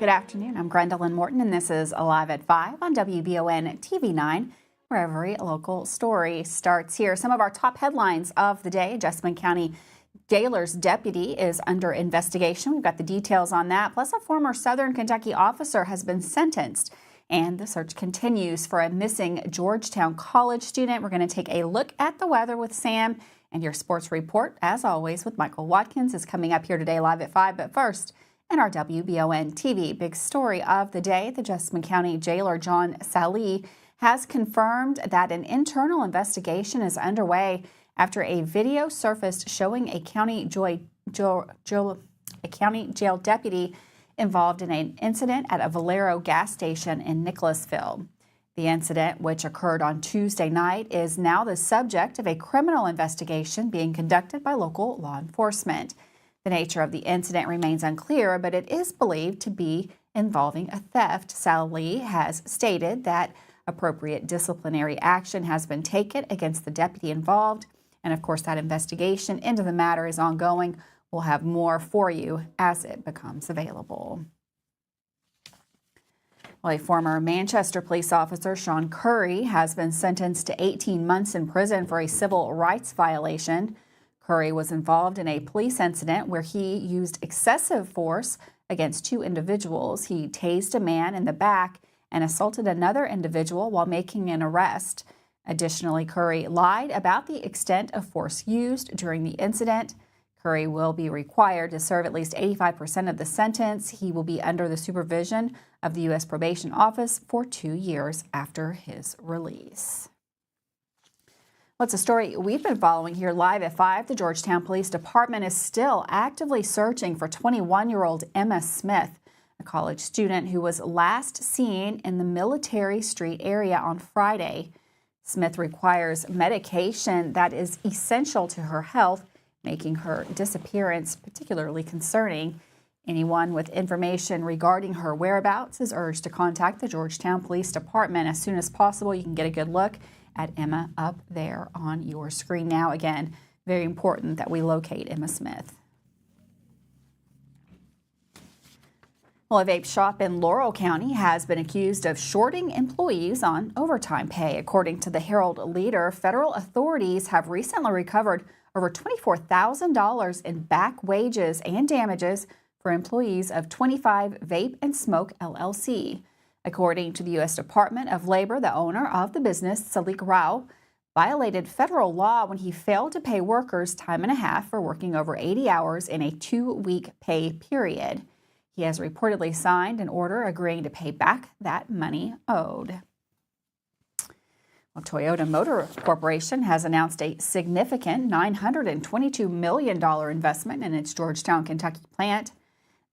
Good afternoon. I'm Gwendolyn Morton, and this is Alive at 5 on WBON TV 9, where every local story starts here. Some of our top headlines of the day: Jessamine County Jailer's deputy is under investigation. We've got the details on that. Plus, a former Southern Kentucky officer has been sentenced, and the search continues for a missing Georgetown College student. We're going to take a look at the weather with Sam, and your sports report, as always, with Michael Watkins is coming up here today live at 5. But first, in our WBON TV big story of the day, the Jessamine County Jailer John Sallee has confirmed that an internal investigation is underway after a video surfaced showing a county jail deputy involved in an incident at a Valero gas station in Nicholasville. The incident, which occurred on Tuesday night, is now the subject of a criminal investigation being conducted by local law enforcement. The nature of the incident remains unclear, but it is believed to be involving a theft. Sallee has stated that appropriate disciplinary action has been taken against the deputy involved. And of course, that investigation into the matter is ongoing. We'll have more for you as it becomes available. Well, a former Manchester police officer, Sean Curry, has been sentenced to 18 months in prison for a civil rights violation. Curry was involved in a police incident where he used excessive force against two individuals. He tased a man in the back and assaulted another individual while making an arrest. Additionally, Curry lied about the extent of force used during the incident. Curry will be required to serve at least 85% of the sentence. He will be under the supervision of the U.S. Probation Office for 2 years after his release. Well, it's a story we've been following here live at 5. The Georgetown Police Department is still actively searching for 21-year-old Emma Smith, a college student who was last seen in the Military Street area on Friday. Smith requires medication that is essential to her health, making her disappearance particularly concerning. Anyone with information regarding her whereabouts is urged to contact the Georgetown Police Department as soon as possible. You can get a good look at Emma up there on your screen now. Again, very important that we locate Emma Smith. Well, a vape shop in Laurel County has been accused of shorting employees on overtime pay. According to the Herald Leader, federal authorities have recently recovered over $24,000 in back wages and damages for employees of 25 Vape and Smoke LLC. According to the U.S. Department of Labor, the owner of the business, Salik Rao, violated federal law when he failed to pay workers time and a half for working over 80 hours in a 2-week pay period. He has reportedly signed an order agreeing to pay back that money owed. Well, Toyota Motor Corporation has announced a significant $922 million investment in its Georgetown, Kentucky plant.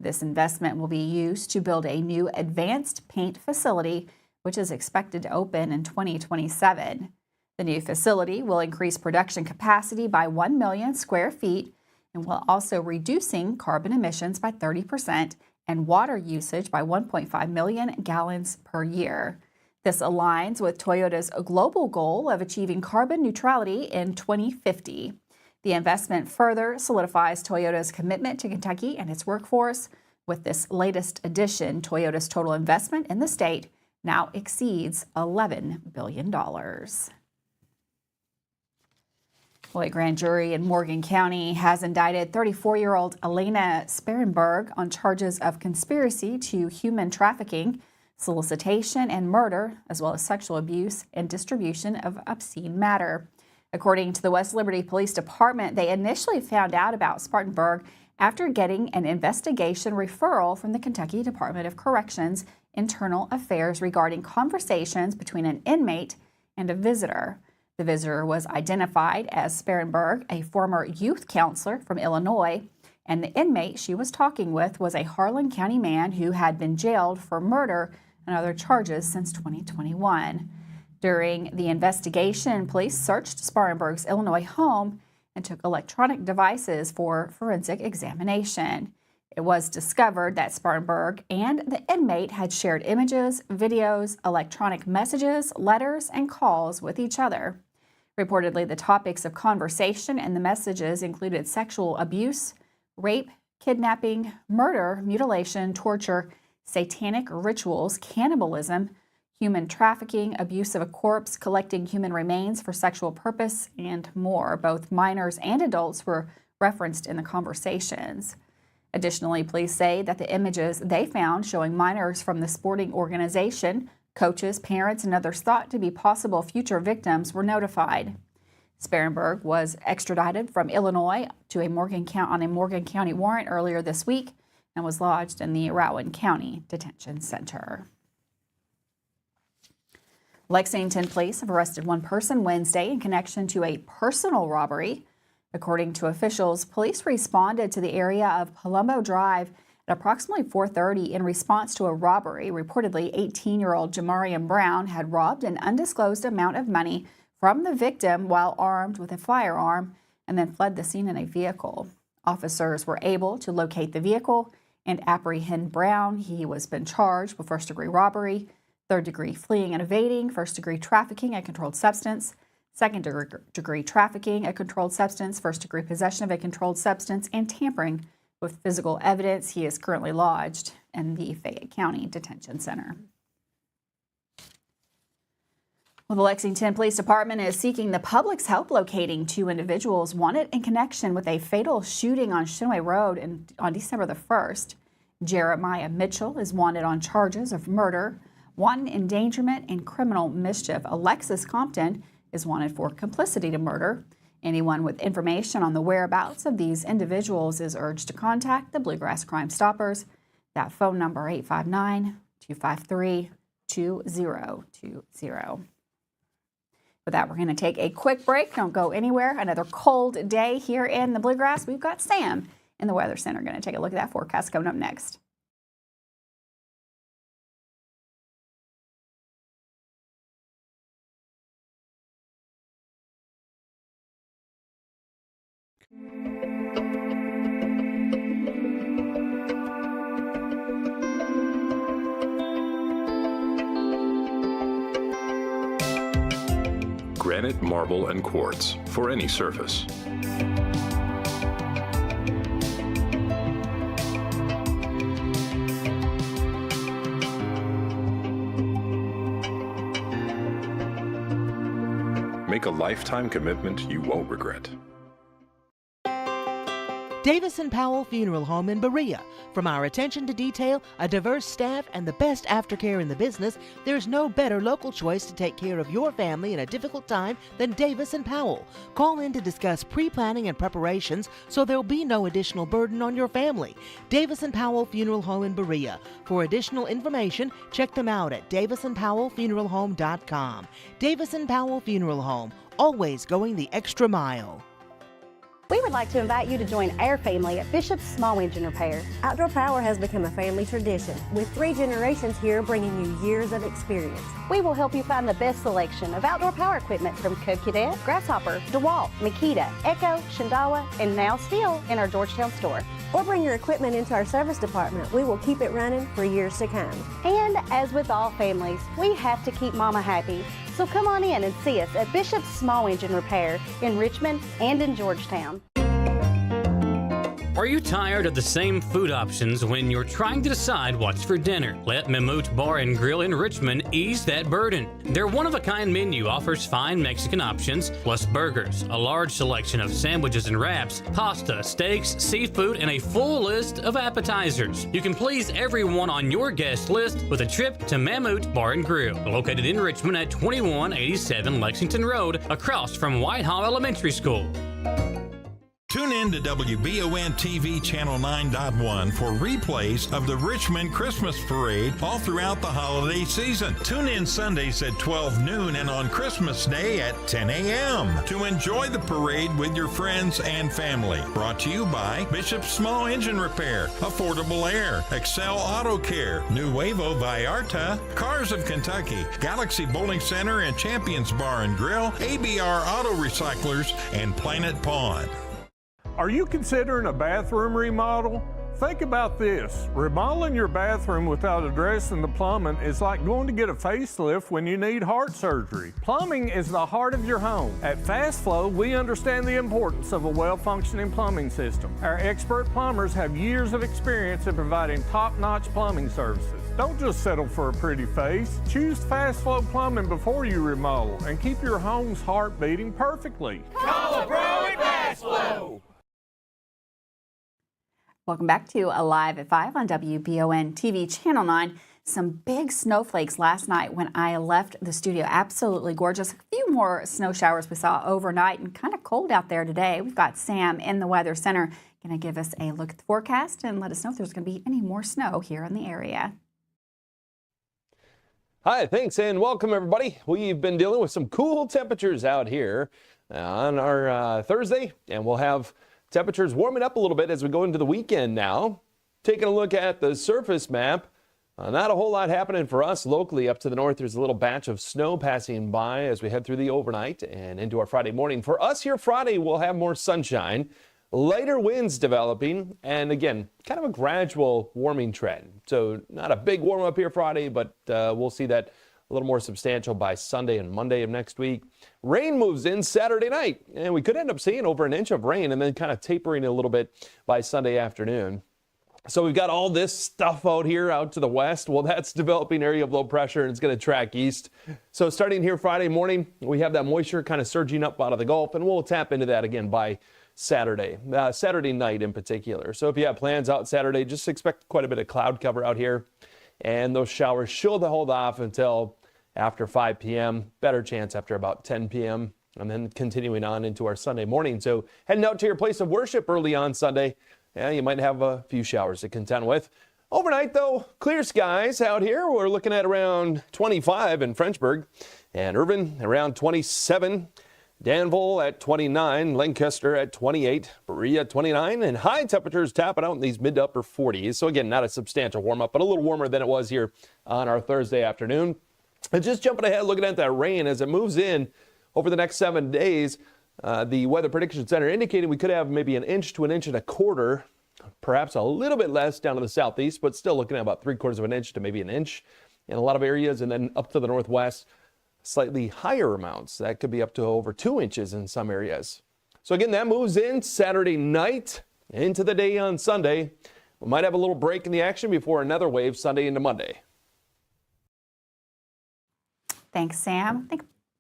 This investment will be used to build a new advanced paint facility, which is expected to open in 2027. The new facility will increase production capacity by 1 million square feet and will also reducing carbon emissions by 30% and water usage by 1.5 million gallons per year. This aligns with Toyota's global goal of achieving carbon neutrality in 2050. The investment further solidifies Toyota's commitment to Kentucky and its workforce. With this latest addition, Toyota's total investment in the state now exceeds $11 billion. Well, a grand jury in Morgan County has indicted 34-year-old Elena Sparenberg on charges of conspiracy to human trafficking, solicitation, and murder, as well as sexual abuse and distribution of obscene matter. According to the West Liberty Police Department, they initially found out about Spartanburg after getting an investigation referral from the Kentucky Department of Corrections Internal Affairs regarding conversations between an inmate and a visitor. The visitor was identified as Sparenberg, a former youth counselor from Illinois, and the inmate she was talking with was a Harlan County man who had been jailed for murder and other charges since 2021. During the investigation, police searched Spartanburg's Illinois home and took electronic devices for forensic examination. It was discovered that Spartanburg and the inmate had shared images, videos, electronic messages, letters, and calls with each other. Reportedly, the topics of conversation and the messages included sexual abuse, rape, kidnapping, murder, mutilation, torture, satanic rituals, cannibalism, human trafficking, abuse of a corpse, collecting human remains for sexual purpose, and more. Both minors and adults were referenced in the conversations. Additionally, police say that the images they found showing minors from the sporting organization, coaches, parents, and others thought to be possible future victims were notified. Sparrenburg was extradited from Illinois to on a Morgan County warrant earlier this week and was lodged in the Rowan County Detention Center. Lexington police have arrested one person Wednesday in connection to a personal robbery. According to officials, police responded to the area of Palumbo Drive at approximately 4:30 in response to a robbery. Reportedly, 18-year-old Jamarian Brown had robbed an undisclosed amount of money from the victim while armed with a firearm and then fled the scene in a vehicle. Officers were able to locate the vehicle and apprehend Brown. He has been charged with first-degree robbery, third-degree fleeing and evading, first-degree trafficking, a controlled substance, second-degree trafficking, a controlled substance, first-degree possession of a controlled substance, and tampering with physical evidence. He is currently lodged in the Fayette County Detention Center. Well, the Lexington Police Department is seeking the public's help locating two individuals wanted in connection with a fatal shooting on Shenway Road on December the 1st. Jeremiah Mitchell is wanted on charges of murder, wanton endangerment, and criminal mischief. Alexis Compton is wanted for complicity to murder. Anyone with information on the whereabouts of these individuals is urged to contact the Bluegrass Crime Stoppers. That phone number, 859-253-2020. With that, we're going to take a quick break. Don't go anywhere. Another cold day here in the Bluegrass. We've got Sam in the Weather Center going to take a look at that forecast coming up next. Granite, marble, and quartz for any surface. Make a lifetime commitment you won't regret. Davis & Powell Funeral Home in Berea. From our attention to detail, a diverse staff, and the best aftercare in the business, there's no better local choice to take care of your family in a difficult time than Davis & Powell. Call in to discuss pre-planning and preparations so there'll be no additional burden on your family. Davis & Powell Funeral Home in Berea. For additional information, check them out at davisandpowellfuneralhome.com. Davis & Powell Funeral Home, always going the extra mile. We would like to invite you to join our family at Bishop's Small Engine Repair. Outdoor Power has become a family tradition, with 3 generations here bringing you years of experience. We will help you find the best selection of outdoor power equipment from Code Cadet, Grasshopper, DeWalt, Makita, Echo, Shindawa, and now still in our Georgetown store. Or bring your equipment into our service department. We will keep it running for years to come. And as with all families, we have to keep Mama happy. So come on in and see us at Bishop's Small Engine Repair in Richmond and in Georgetown. Are you tired of the same food options when you're trying to decide what's for dinner? Let Mammut Bar and Grill in Richmond ease that burden. Their one-of-a-kind menu offers fine Mexican options, plus burgers, a large selection of sandwiches and wraps, pasta, steaks, seafood, and a full list of appetizers. You can please everyone on your guest list with a trip to Mammut Bar and Grill, located in Richmond at 2187 Lexington Road, across from Whitehall Elementary School. Tune in to WBON TV Channel 9.1 for replays of the Richmond Christmas Parade all throughout the holiday season. Tune in Sundays at 12 noon and on Christmas Day at 10 a.m. to enjoy the parade with your friends and family. Brought to you by Bishop's Small Engine Repair, Affordable Air, Excel Auto Care, Nuevo Vallarta, Cars of Kentucky, Galaxy Bowling Center and Champions Bar and Grill, ABR Auto Recyclers, and Planet Pond. Are you considering a bathroom remodel? Think about this. Remodeling your bathroom without addressing the plumbing is like going to get a facelift when you need heart surgery. Plumbing is the heart of your home. At Fast Flow, we understand the importance of a well-functioning plumbing system. Our expert plumbers have years of experience in providing top-notch plumbing services. Don't just settle for a pretty face. Choose Fast Flow Plumbing before you remodel and keep your home's heart beating perfectly. Call a pro at Fast Flow. Welcome back to Alive at 5 on WBON TV Channel 9. Some big snowflakes last night when I left the studio. Absolutely gorgeous. A few more snow showers we saw overnight and kind of cold out there today. We've got Sam in the Weather Center going to give us a look at the forecast and let us know if there's going to be any more snow here in the area. Hi, thanks, and welcome, everybody. We've been dealing with some cool temperatures out here on our Thursday, and we'll have temperatures warming up a little bit as we go into the weekend now. Taking a look at the surface map, not a whole lot happening for us locally. Up to the north, there's a little batch of snow passing by as we head through the overnight and into our Friday morning. For us here Friday, we'll have more sunshine, lighter winds developing, and again, kind of a gradual warming trend. So not a big warm up here Friday, but we'll see that a little more substantial by Sunday and Monday of next week. Rain moves in Saturday night, and we could end up seeing over an inch of rain and then kind of tapering a little bit by Sunday afternoon. So we've got all this stuff out here out to the west. Well, that's developing area of low pressure, and it's going to track east. So starting here Friday morning, we have that moisture kind of surging up out of the Gulf, and we'll tap into that again by Saturday night in particular. So if you have plans out Saturday, just expect quite a bit of cloud cover out here, and those showers should hold off until after 5 p.m., better chance after about 10 p.m., and then continuing on into our Sunday morning. So heading out to your place of worship early on Sunday, you might have a few showers to contend with. Overnight, though, clear skies out here. We're looking at around 25 in Frenchburg, and Irvin around 27, Danville at 29, Lancaster at 28, Berea at 29, and high temperatures tapping out in these mid to upper 40s. So again, not a substantial warm up, but a little warmer than it was here on our Thursday afternoon. And just jumping ahead, looking at that rain as it moves in over the next 7 days, the Weather Prediction Center indicating we could have maybe an inch to an inch and a quarter, perhaps a little bit less down to the southeast, but still looking at about 3/4 of an inch to maybe an inch in a lot of areas. And then up to the northwest, slightly higher amounts. That could be up to over 2 inches in some areas. So again, that moves in Saturday night into the day on Sunday. We might have a little break in the action before another wave Sunday into Monday. Thanks, Sam.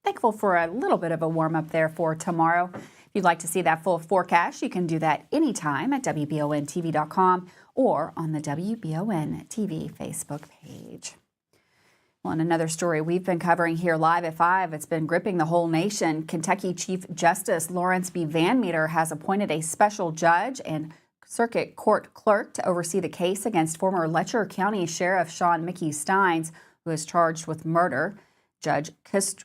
Thankful for a little bit of a warm up there for tomorrow. If you'd like to see that full forecast, you can do that anytime at WBONTV.com or on the WBON TV Facebook page. Well, in another story we've been covering here live at 5, it's been gripping the whole nation. Kentucky Chief Justice Lawrence B. Van Meter has appointed a special judge and circuit court clerk to oversee the case against former Letcher County Sheriff Sean Mickey Steins, who is charged with murder. Judge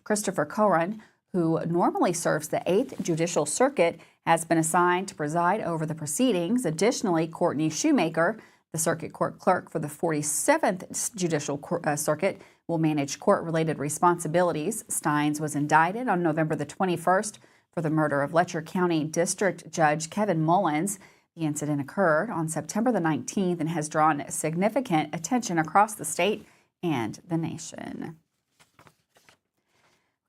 Christopher Coran, who normally serves the 8th Judicial Circuit, has been assigned to preside over the proceedings. Additionally, Courtney Shoemaker, the circuit court clerk for the 47th Judicial Circuit, will manage court-related responsibilities. Steins was indicted on November the 21st for the murder of Letcher County District Judge Kevin Mullins. The incident occurred on September the 19th and has drawn significant attention across the state and the nation.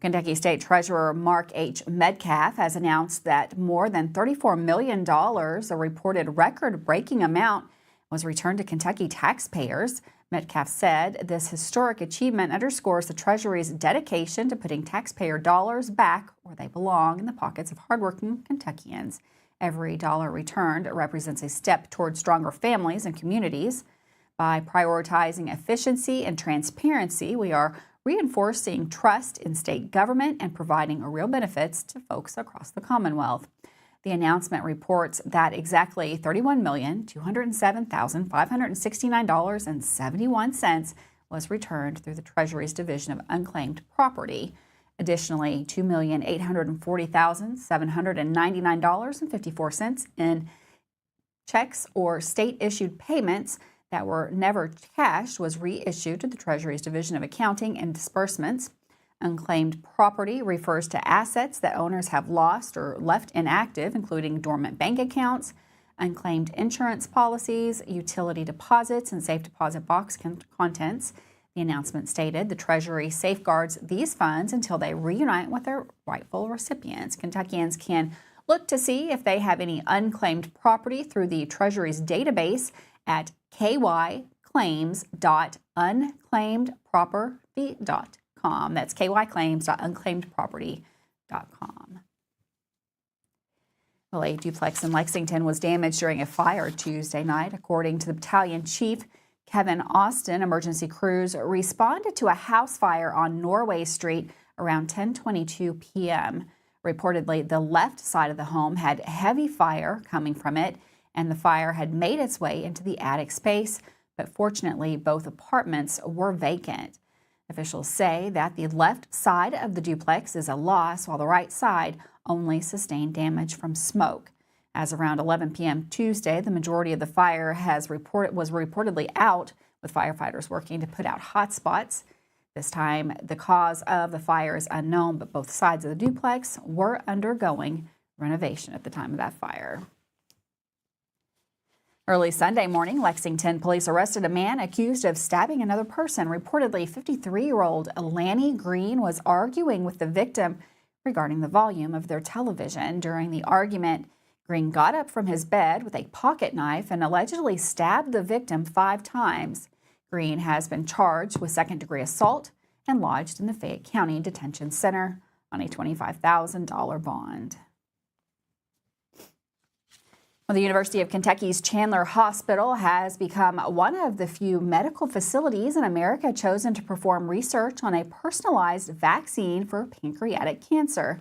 Kentucky State Treasurer Mark H. Metcalf has announced that more than $34 million, a reported record-breaking amount, was returned to Kentucky taxpayers. Metcalf said this historic achievement underscores the Treasury's dedication to putting taxpayer dollars back where they belong, in the pockets of hardworking Kentuckians. Every dollar returned represents a step toward stronger families and communities. By prioritizing efficiency and transparency, we are reinforcing trust in state government and providing real benefits to folks across the Commonwealth. The announcement reports that exactly $31,207,569.71 was returned through the Treasury's Division of Unclaimed Property. Additionally, $2,840,799.54 in checks or state-issued payments that were never cashed was reissued to the Treasury's Division of Accounting and Disbursements. Unclaimed property refers to assets that owners have lost or left inactive, including dormant bank accounts, unclaimed insurance policies, utility deposits, and safe deposit box contents. The announcement stated the Treasury safeguards these funds until they reunite with their rightful recipients. Kentuckians can look to see if they have any unclaimed property through the Treasury's database at kyclaims.unclaimedproperty.com. That's kyclaims.unclaimedproperty.com. Well, a duplex in Lexington was damaged during a fire Tuesday night. According to the battalion chief, Kevin Austin, emergency crews responded to a house fire on Norway Street around 10:22 p.m. Reportedly, the left side of the home had heavy fire coming from it, and the fire had made its way into the attic space, but fortunately, both apartments were vacant. Officials say that the left side of the duplex is a loss, while the right side only sustained damage from smoke. As around 11 p.m. Tuesday, the majority of the fire was reportedly out, with firefighters working to put out hot spots. This time, the cause of the fire is unknown, but both sides of the duplex were undergoing renovation at the time of that fire. Early Sunday morning, Lexington police arrested a man accused of stabbing another person. Reportedly, 53-year-old Lanny Green was arguing with the victim regarding the volume of their television. During the argument, Green got up from his bed with a pocket knife and allegedly stabbed the victim 5 times. Green has been charged with second-degree assault and lodged in the Fayette County Detention Center on a $25,000 bond. Well, the University of Kentucky's Chandler Hospital has become one of the few medical facilities in America chosen to perform research on a personalized vaccine for pancreatic cancer.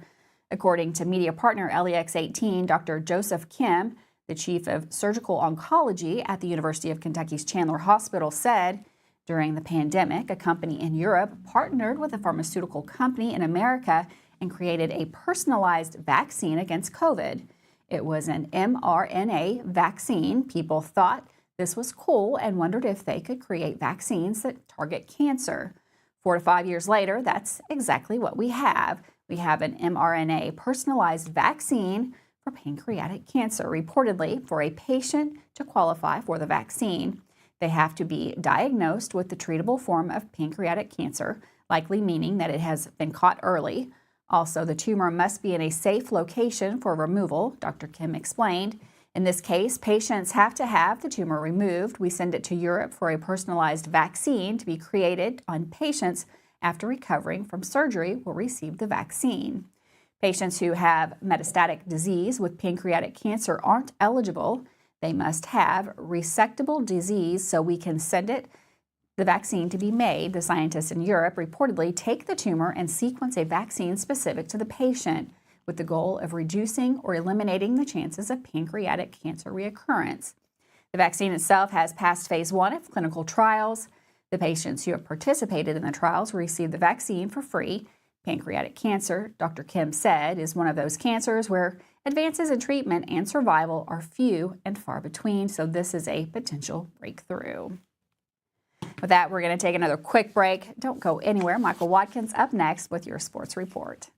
According to media partner LEX18, Dr. Joseph Kim, the chief of surgical oncology at the University of Kentucky's Chandler Hospital, said during the pandemic, a company in Europe partnered with a pharmaceutical company in America and created a personalized vaccine against COVID. It was an mRNA vaccine. People thought this was cool and wondered if they could create vaccines that target cancer. 4 to 5 years later, that's exactly what we have. We have an mRNA personalized vaccine for pancreatic cancer. Reportedly, for a patient to qualify for the vaccine, they have to be diagnosed with the treatable form of pancreatic cancer, likely meaning that it has been caught early. Also, the tumor must be in a safe location for removal, Dr. Kim explained. In this case, patients have to have the tumor removed. We send it to Europe for a personalized vaccine to be created on patients after recovering from surgery will receive the vaccine. Patients who have metastatic disease with pancreatic cancer aren't eligible. They must have resectable disease so we can send the vaccine to be made. The scientists in Europe reportedly take the tumor and sequence a vaccine specific to the patient with the goal of reducing or eliminating the chances of pancreatic cancer reoccurrence. The vaccine itself has passed phase 1 of clinical trials. The patients who have participated in the trials will receive the vaccine for free. Pancreatic cancer, Dr. Kim said, is one of those cancers where advances in treatment and survival are few and far between, so this is a potential breakthrough. With that, we're going to take another quick break. Don't go anywhere. Michael Watkins up next with your sports report.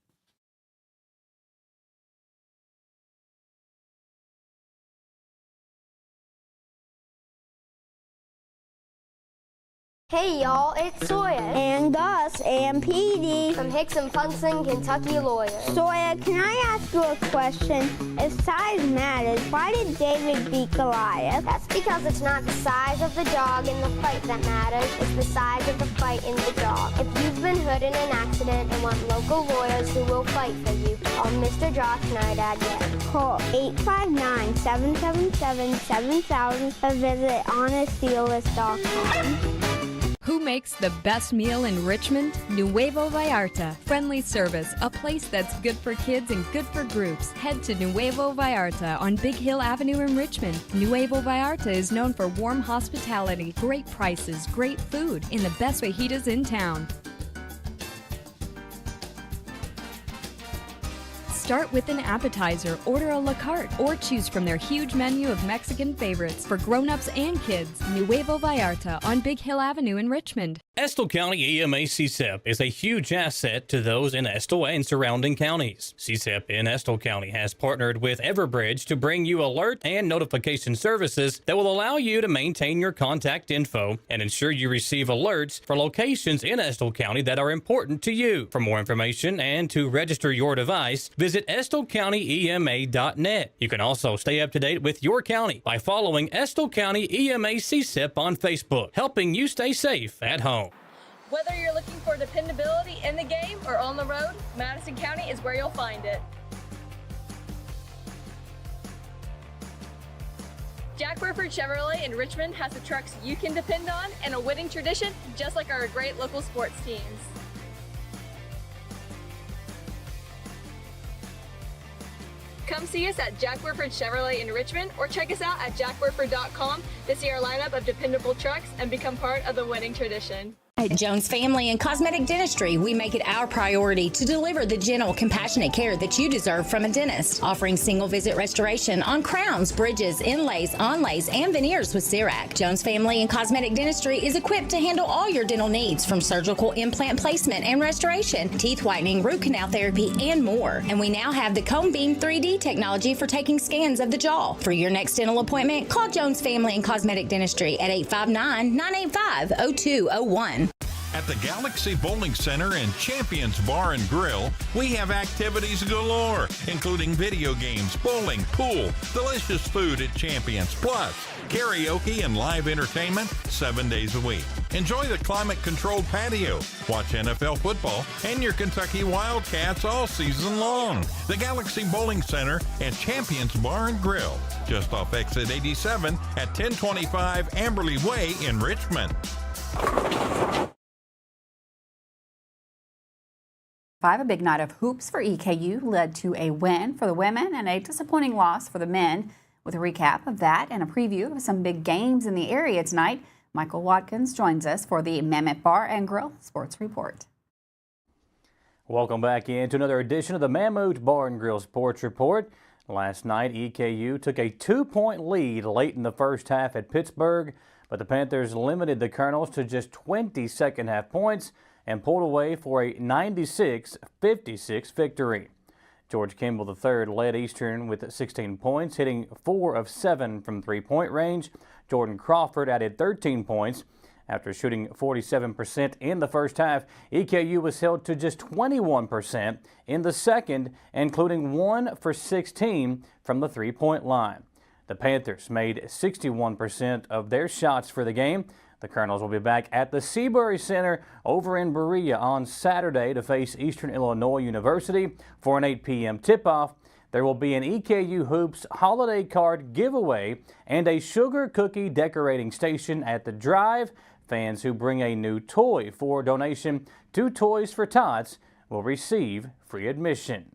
Hey y'all, it's Sawyer. And Gus and Petey. From Hicks and Punson, Kentucky lawyers. Sawyer, can I ask you a question? If size matters, why did David beat Goliath? That's because it's not the size of the dog in the fight that matters, it's the size of the fight in the dog. If you've been hurt in an accident and want local lawyers who will fight for you, call Mr. Josh Nidad again. Call 859-777-7000 or visit honestdealers.com. Who makes the best meal in Richmond? Nuevo Vallarta. Friendly service, a place that's good for kids and good for groups. Head to Nuevo Vallarta on Big Hill Avenue in Richmond. Nuevo Vallarta is known for warm hospitality, great prices, great food, and the best fajitas in town. Start with an appetizer, order a la carte, or choose from their huge menu of Mexican favorites for grown-ups and kids. Nuevo Vallarta on Big Hill Avenue in Richmond. Estill County EMA CSEP is a huge asset to those in Estill and surrounding counties. CSEP in Estill County has partnered with Everbridge to bring you alert and notification services that will allow you to maintain your contact info and ensure you receive alerts for locations in Estill County that are important to you. For more information and to register your device, visit EstillCountyEMA.net. You can also stay up to date with your county by following Estill County EMA CSEP on Facebook, helping you stay safe at home. Whether you're looking for dependability in the game or on the road, Madison County is where you'll find it. Jack Burford Chevrolet in Richmond has the trucks you can depend on and a winning tradition just like our great local sports teams. Come see us at Jack Burford Chevrolet in Richmond or check us out at jackburford.com to see our lineup of dependable trucks and become part of the winning tradition. At Jones Family and Cosmetic Dentistry, we make it our priority to deliver the gentle, compassionate care that you deserve from a dentist. Offering single visit restoration on crowns, bridges, inlays, onlays, and veneers with CERAC. Jones Family and Cosmetic Dentistry is equipped to handle all your dental needs, from surgical implant placement and restoration, teeth whitening, root canal therapy, and more. And we now have the Cone Beam 3D technology for taking scans of the jaw. For your next dental appointment, call Jones Family and Cosmetic Dentistry at 859-985-0201. At the Galaxy Bowling Center and Champions Bar and Grill, we have activities galore, including video games, bowling, pool, delicious food at Champions, plus karaoke and live entertainment 7 days a week. Enjoy the climate-controlled patio, watch NFL football, and your Kentucky Wildcats all season long. The Galaxy Bowling Center and Champions Bar and Grill, just off exit 87 at 1025 Amberley Way in Richmond. A big night of hoops for EKU led to a win for the women and a disappointing loss for the men. With a recap of that and a preview of some big games in the area tonight, Michael Watkins joins us for the Mammoth Bar and Grill Sports Report. Welcome back into another edition of the Mammoth Bar and Grill Sports Report. Last night, EKU took a 2-point lead late in the first half at Pittsburgh, but the Panthers limited the Colonels to just 20 second-half points and pulled away for a 96-56 victory. George Kimball III led Eastern with 16 points, hitting 4 of 7 from three-point range. Jordan Crawford added 13 points. After shooting 47% in the first half, EKU was held to just 21% in the second, including 1 for 16 from the three-point line. The Panthers made 61% of their shots for the game. The Colonels will be back at the Seabury Center over in Berea on Saturday to face Eastern Illinois University for an 8 p.m. tip-off. There will be an EKU Hoops holiday card giveaway and a sugar cookie decorating station at the Drive. Fans who bring a new toy for donation to Toys for Tots will receive free admission.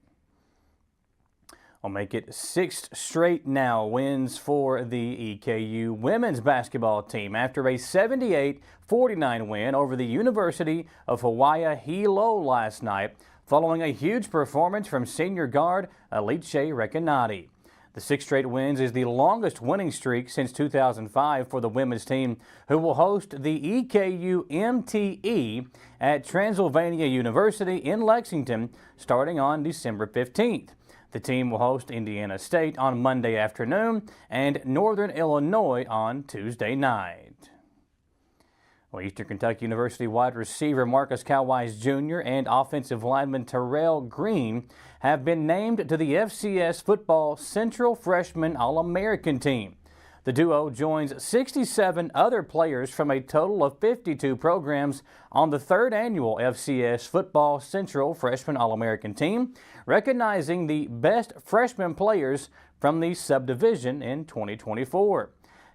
We'll make it 6th straight now wins for the EKU women's basketball team after a 78-49 win over the University of Hawaii Hilo last night, following a huge performance from senior guard Alice Recanati. The 6 straight wins is the longest winning streak since 2005 for the women's team, who will host the EKU MTE at Transylvania University in Lexington starting on December 15th. The team will host Indiana State on Monday afternoon and Northern Illinois on Tuesday night. Well, Eastern Kentucky University wide receiver Marcus Cowwise Jr. and offensive lineman Terrell Green have been named to the FCS Football Central Freshman All-American team. The duo joins 67 other players from a total of 52 programs on the 3rd annual FCS Football Central Freshman All-American team, recognizing the best freshman players from the subdivision in 2024.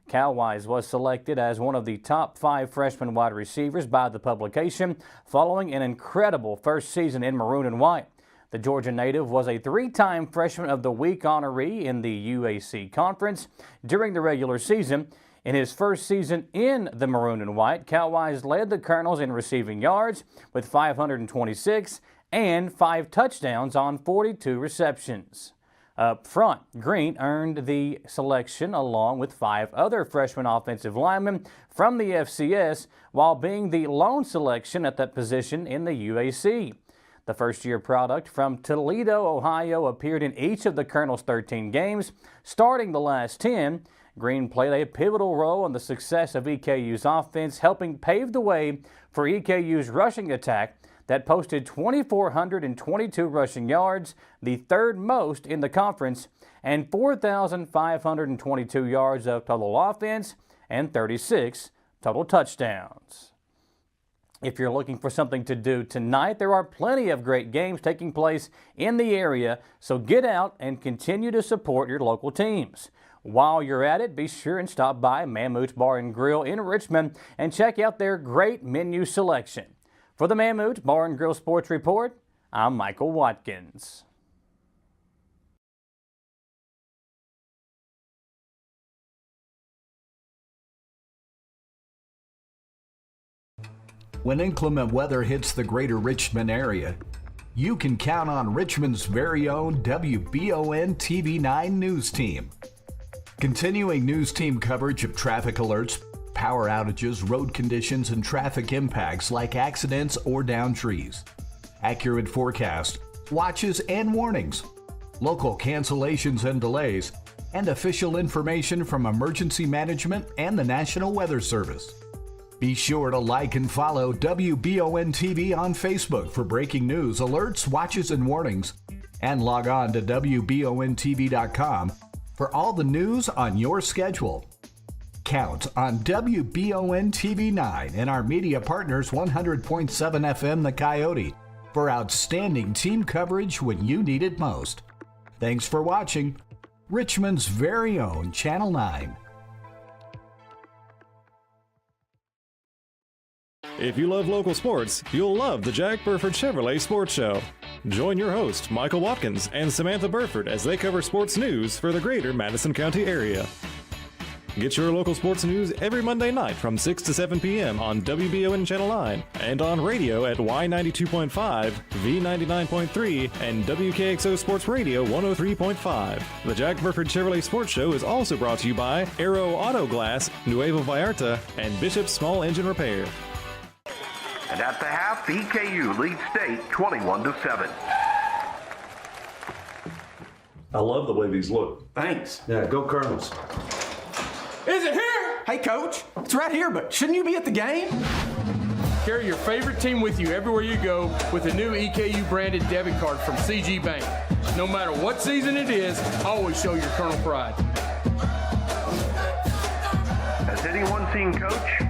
Cowwise was selected as one of the top 5 freshman wide receivers by the publication following an incredible first season in maroon and white. The Georgia native was a 3-time Freshman of the Week honoree in the UAC Conference during the regular season. In his first season in the maroon and white, Cowwise led the Colonels in receiving yards with 526 and 5 touchdowns on 42 receptions. Up front, Green earned the selection along with 5 other freshman offensive linemen from the FCS, while being the lone selection at that position in the UAC. The first-year product from Toledo, Ohio, appeared in each of the Colonel's 13 games, starting the last 10. Green played a pivotal role in the success of EKU's offense, helping pave the way for EKU's rushing attack that posted 2,422 rushing yards, the third most in the conference, and 4,522 yards of total offense and 36 total touchdowns. If you're looking for something to do tonight, there are plenty of great games taking place in the area, so get out and continue to support your local teams. While you're at it, be sure and stop by Mammoth Bar and Grill in Richmond and check out their great menu selection. For the Mammoth Bar and Grill Sports Report, I'm Michael Watkins. When inclement weather hits the greater Richmond area, you can count on Richmond's very own WBON TV9 News Team. Continuing news team coverage of traffic alerts, power outages, road conditions, and traffic impacts like accidents or downed trees. Accurate forecast, watches and warnings, local cancellations and delays, and official information from emergency management and the National Weather Service. Be sure to like and follow WBON TV on Facebook for breaking news, alerts, watches, and warnings, and log on to WBONTV.com for all the news on your schedule. Count on WBON TV9 and our media partners 100.7 FM The Coyote for outstanding team coverage when you need it most. Thanks for watching Richmond's very own Channel 9. If you love local sports, you'll love the Jack Burford Chevrolet Sports Show. Join your host, Michael Watkins, and Samantha Burford as they cover sports news for the greater Madison County area. Get your local sports news every Monday night from 6 to 7 p.m. on WBON Channel 9 and on radio at Y92.5, V99.3, and WKXO Sports Radio 103.5. The Jack Burford Chevrolet Sports Show is also brought to you by Aero Auto Glass, Nuevo Vallarta, and Bishop's Small Engine Repair. And at the half, EKU leads state 21-7. I love the way these look. Thanks. Yeah, go Colonels. Is it here? Hey, Coach. It's right here, but shouldn't you be at the game? Carry your favorite team with you everywhere you go with a new EKU branded debit card from CG Bank. No matter what season it is, always show your Colonel pride. Has anyone seen Coach?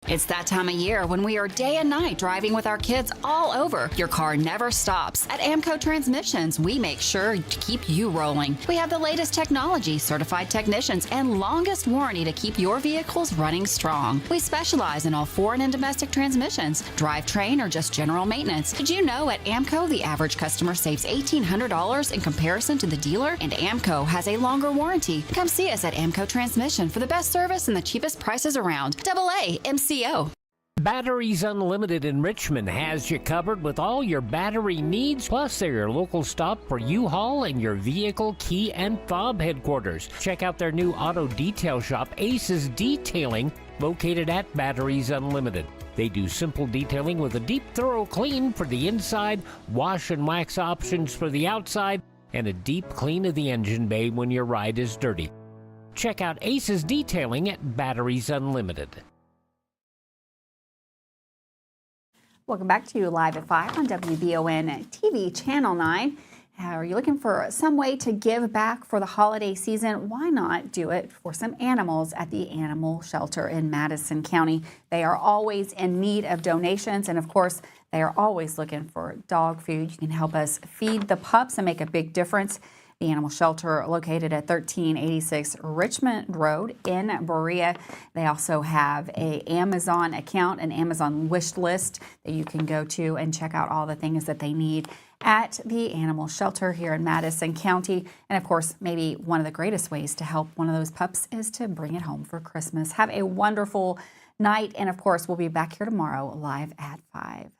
It's that time of year when we are day and night driving with our kids all over. Your car never stops. At Amco Transmissions, we make sure to keep you rolling. We have the latest technology, certified technicians, and longest warranty to keep your vehicles running strong. We specialize in all foreign and domestic transmissions, drivetrain, or just general maintenance. Did you know at Amco, the average customer saves $1,800 in comparison to the dealer? And Amco has a longer warranty. Come see us at Amco Transmission for the best service and the cheapest prices around. AA MCO. Batteries Unlimited in Richmond has you covered with all your battery needs, plus they're your local stop for U-Haul and your vehicle key and fob headquarters. Check out their new auto detail shop, Aces Detailing, located at Batteries Unlimited. They do simple detailing with a deep, thorough clean for the inside, wash and wax options for the outside, and a deep clean of the engine bay when your ride is dirty. Check out Aces Detailing at Batteries Unlimited. Welcome back to Live at 5 on WBON TV Channel 9. Are you looking for some way to give back for the holiday season? Why not do it for some animals at the animal shelter in Madison County? They are always in need of donations, and of course, they are always looking for dog food. You can help us feed the pups and make a big difference. The animal shelter located at 1386 Richmond Road in Berea. They also have an Amazon account, an Amazon wish list that you can go to and check out all the things that they need at the animal shelter here in Madison County. And of course, maybe one of the greatest ways to help one of those pups is to bring it home for Christmas. Have a wonderful night. And of course, we'll be back here tomorrow live at 5.